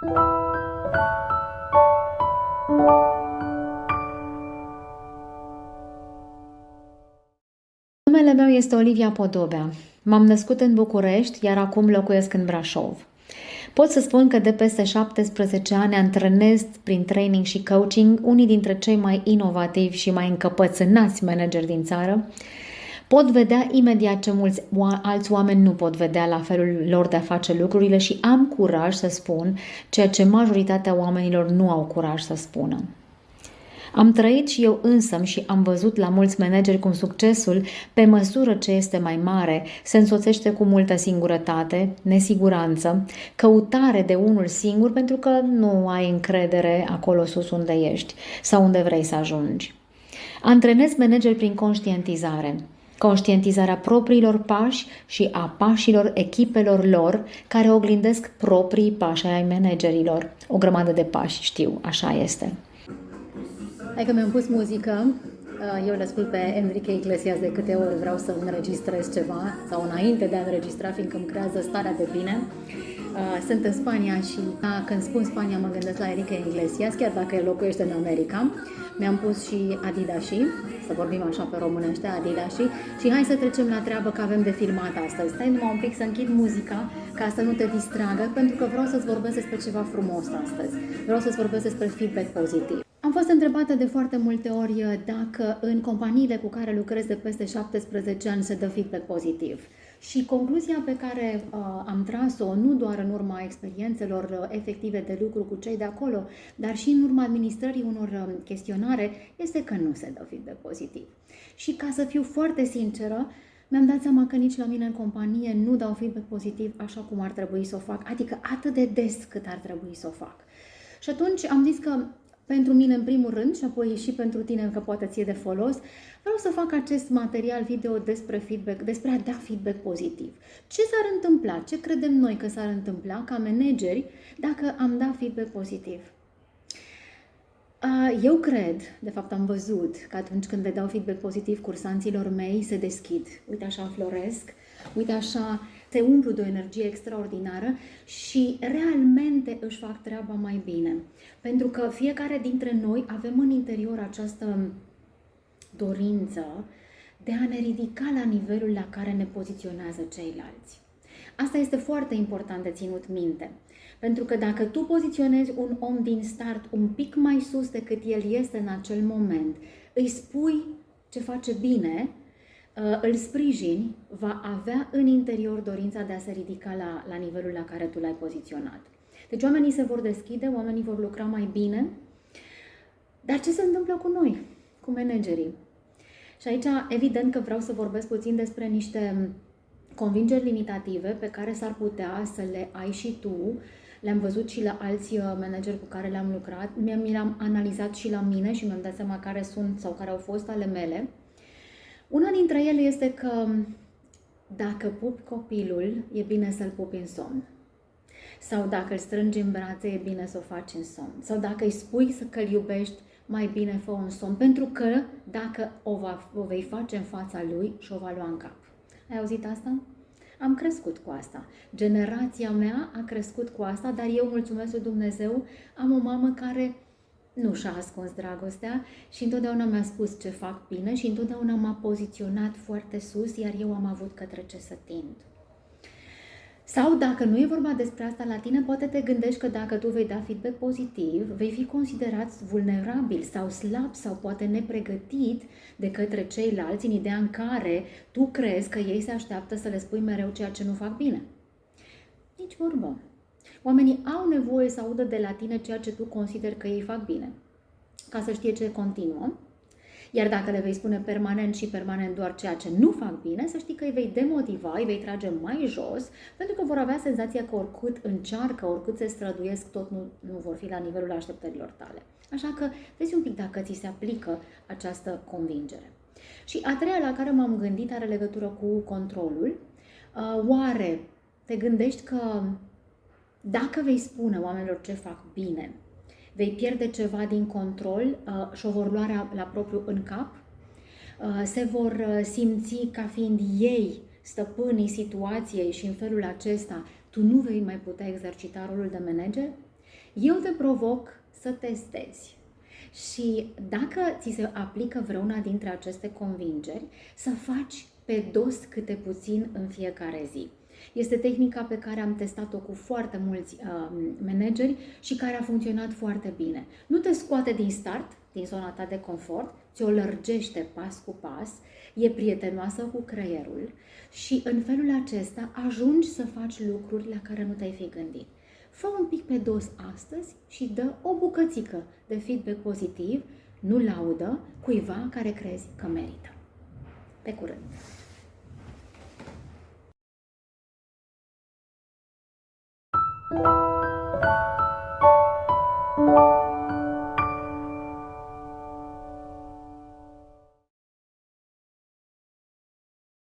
Numele meu este Olivia Podobea. M-am născut în București, iar acum locuiesc în Brașov. Pot să spun că de peste 17 ani antrenez prin training și coaching unii dintre cei mai inovativi și mai încăpățânați manageri din țară. Pot vedea imediat ce mulți alți oameni nu pot vedea la felul lor de a face lucrurile și am curaj să spun ceea ce majoritatea oamenilor nu au curaj să spună. Am trăit și eu însămi și am văzut la mulți manageri cum succesul, pe măsură ce este mai mare, se însoțește cu multă singurătate, nesiguranță, căutare de unul singur pentru că nu ai încredere acolo sus unde ești sau unde vrei să ajungi. Antrenez manageri prin conștientizare. Conștientizarea propriilor pași și a pașilor echipelor lor care oglindesc proprii pași ai managerilor. O grămadă de pași, știu, așa este. Hai că mi-am pus muzică, eu le ascult pe Enrique Iglesias de câte ori vreau să înregistrez ceva sau înainte de a înregistra, fiindcă îmi creează starea de bine. Sunt în Spania și când spun Spania mă gândesc la Enrique Iglesias, chiar dacă el locuiește în America. Mi-am pus și Adidașii, să vorbim așa pe românește, Adidașii, și hai să trecem la treabă că avem de filmat astăzi. Stai numai un pic să închid muzica ca să nu te distragă, pentru că vreau să-ți vorbesc despre ceva frumos astăzi. Vreau să-ți vorbesc despre feedback pozitiv. Am fost întrebată de foarte multe ori dacă în companiile cu care lucrez de peste 17 ani se dă feedback pozitiv. Și concluzia pe care am tras-o, nu doar în urma experiențelor efective de lucru cu cei de acolo, dar și în urma administrării unor chestionare, este că nu se dă feedback pozitiv. Și ca să fiu foarte sinceră, mi-am dat seama că nici la mine în companie nu dau feedback pozitiv așa cum ar trebui să o fac, adică atât de des cât ar trebui să o fac. Și atunci am zis că pentru mine în primul rând și apoi și pentru tine că poate ție de folos, vreau să fac acest material video despre feedback, despre a da feedback pozitiv. Ce s-ar întâmpla? Ce credem noi că s-ar întâmpla ca manageri dacă am dat feedback pozitiv? Eu cred, de fapt am văzut, că atunci când le dau feedback pozitiv cursanților mei se deschid. Uite așa înfloresc, uite așa se umplu de o energie extraordinară și realmente își fac treaba mai bine. Pentru că fiecare dintre noi avem în interior această dorință de a ne ridica la nivelul la care ne poziționează ceilalți. Asta este foarte important de ținut minte. Pentru că dacă tu poziționezi un om din start un pic mai sus decât el este în acel moment, îi spui ce face bine, îl sprijini, va avea în interior dorința de a se ridica la nivelul la care tu l-ai poziționat. Deci oamenii se vor deschide, oamenii vor lucra mai bine, dar ce se întâmplă cu noi, cu managerii? Și aici evident că vreau să vorbesc puțin despre niște convingeri limitative pe care s-ar putea să le ai și tu. Le-am văzut și la alți manageri cu care le-am lucrat, mi le-am analizat și la mine și mi-am dat seama care sunt sau care au fost ale mele. Una dintre ele este că dacă pupi copilul, e bine să-l pupi în somn. Sau dacă îl strângi în brațe, e bine să o faci în somn. Sau dacă îi spui că îl iubești, mai bine fă în somn. Pentru că dacă o vei face în fața lui și o va lua în cap. Ai auzit asta? Am crescut cu asta. Generația mea a crescut cu asta, dar eu, mulțumesc lui Dumnezeu, am o mamă care nu și-a ascuns dragostea și întotdeauna mi-a spus ce fac bine și întotdeauna m-a poziționat foarte sus, iar eu am avut către ce să tind. Sau dacă nu e vorba despre asta la tine, poate te gândești că dacă tu vei da feedback pozitiv, vei fi considerat vulnerabil sau slab sau poate nepregătit de către ceilalți în ideea în care tu crezi că ei se așteaptă să le spui mereu ceea ce nu fac bine. Nici vorbă. Oamenii au nevoie să audă de la tine ceea ce tu consideri că ei fac bine, ca să știe ce continuă. Iar dacă le vei spune permanent doar ceea ce nu fac bine, să știi că îi vei demotiva, îi vei trage mai jos, pentru că vor avea senzația că oricât încearcă, oricât se străduiesc, tot nu vor fi la nivelul așteptărilor tale. Așa că vezi un pic dacă ți se aplică această convingere. Și a treia la care m-am gândit are legătură cu controlul. Oare te gândești că dacă vei spune oamenilor ce fac bine, vei pierde ceva din control și o vor lua la propriu în cap? Se vor simți ca fiind ei stăpânii situației și în felul acesta tu nu vei mai putea exercita rolul de manager? Eu te provoc să testezi. Și dacă ți se aplică vreuna dintre aceste convingeri, să faci pe dos câte puțin în fiecare zi. Este tehnica pe care am testat-o cu foarte mulți manageri și care a funcționat foarte bine. Nu te scoate din start, din zona ta de confort, ți-o lărgește pas cu pas, e prietenoasă cu creierul și în felul acesta ajungi să faci lucruri la care nu te-ai fi gândit. Fă un pic pe dos astăzi și dă o bucățică de feedback pozitiv, nu laudă, cuiva care crezi că merită. Pe curând!